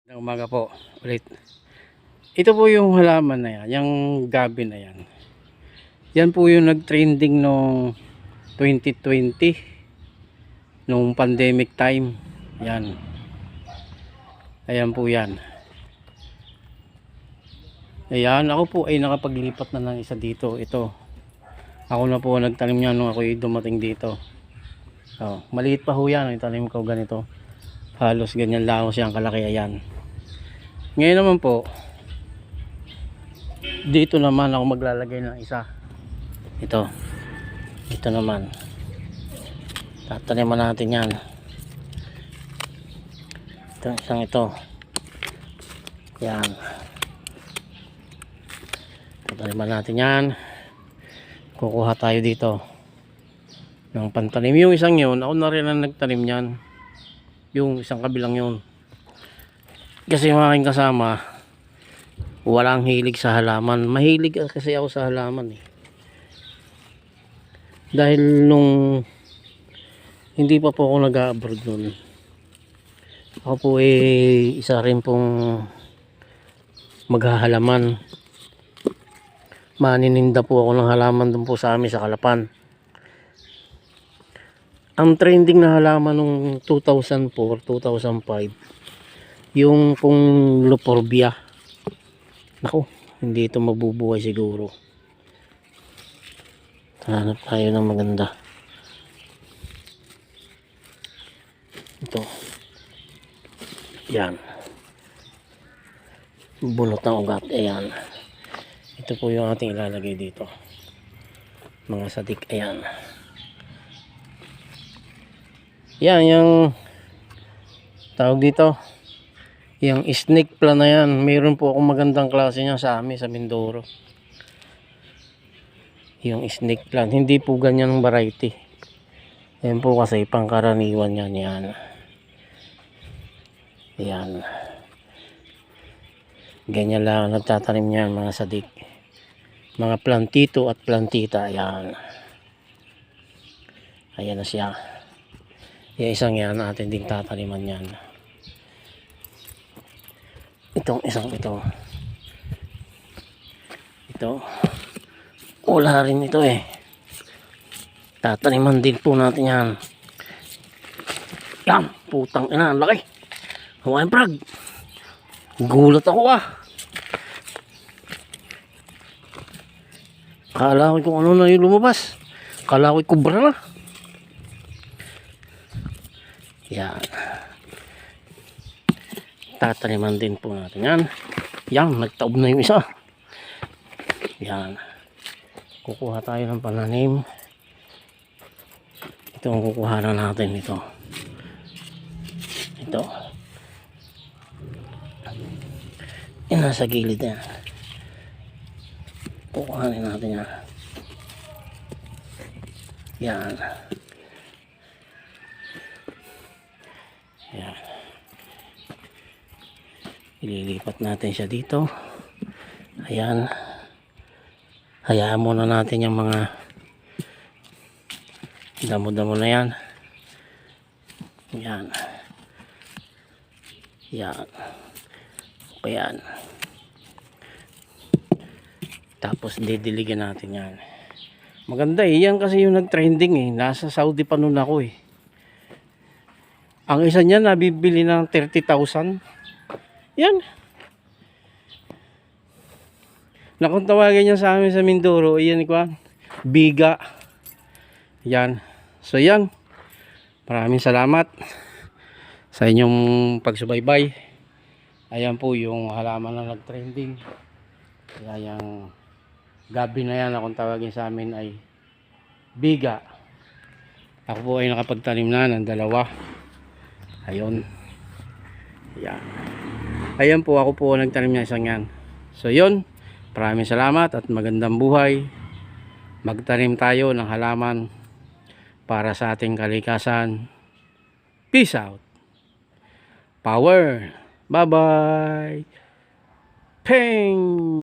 Umaga po ulit. Ito po yung halaman na yan, yung gabi na yan. Yan po yung nag-trending noong 2020, nung pandemic time. Yan. Ayan po yan. Ayan, ako po ay nakapaglipat na ng isa dito. Ito. Ako na po nagtanim niya nung ako ay dumating dito. Oh, maliit pa ho yan. Itanim ko ganito. Halos ganyan lang siyang kalaki. Ayan. Ngayon naman po, dito naman ako maglalagay ng isa. Ito naman tataniman natin yan. Ito isang ito. Yan, tataniman natin yan. Kukuha tayo dito ng pantanim. Yung isang yun, ako na rin ang nagtanim yan. Yung isang kabilang yun, kasi mga aking kasama walang hilig sa halaman. Mahilig kasi ako sa halaman eh. Dahil nung hindi pa po ako nag-abroad nun, ako po eh isa rin pong maghahalaman. Manininda po ako ng halaman dun po sa amin sa Kalapan. Ang trending na halaman nung 2004, 2005 yung pong Luporbia. Naku, hindi ito mabubuhay siguro. Hanap tayo ng maganda. Ito. Yan. Bunot ng ugat. Ayan. Ito po yung ating ilalagay dito. Mga sadik. Ayan. Yan yung tawag dito. Yung snake plant na yan, mayroon po akong magandang klase niya sa amin sa Mindoro. Yung snake plant, hindi po ganyan ang variety. Yan po kasi pangkaraniwan yan. Yan. Yan. Ganyan lang nagtatanim niyan mga sadik. Mga plantito at plantita. Yan. Ayan na siya. Yung isang yan natin ding tataniman yan. Itong isang ito wala rin ito eh, tataniman din po natin yan. Yan, putang ina, ang laki. Hawaiian frog, gulat ako kala ko kung ano na yung lumabas, kala ko kubra na. Yan, tataniman din po natin yan. Yan, nagtaob na yung isa. Yan, kukuha tayo ng pananim. Ito ang kukuha na natin. Ito yan, nasa gilid yan. Kukuhanin natin yan. Yan. Yan, ililipat natin siya dito. Ayan, hayaan muna natin yung mga damo-damo na yan. Yan. Yan. Okay yan. Tapos didiligan natin yan. Maganda eh. Yan kasi yung nag-trending eh. Nasa Saudi pa nun ako eh. Ang isa niya nabibili ng 30,000. Yan. Na kung tawagin niya sa amin sa Mindoro, iyan ko, biga. Yan. So yan. Maraming salamat sa inyong pagsubaybay. Ayan po yung halaman na nag-trending. Kaya yung gabi na yan na kung tawagin sa amin ay biga. Ako po ay nakapagtanim na ng dalawa. Ayun. Yan. Ayan po, ako po nagtanim niya isang yan. So yun. Maraming salamat at magandang buhay. Magtanim tayo ng halaman para sa ating kalikasan. Peace out. Power. Bye bye. Ping.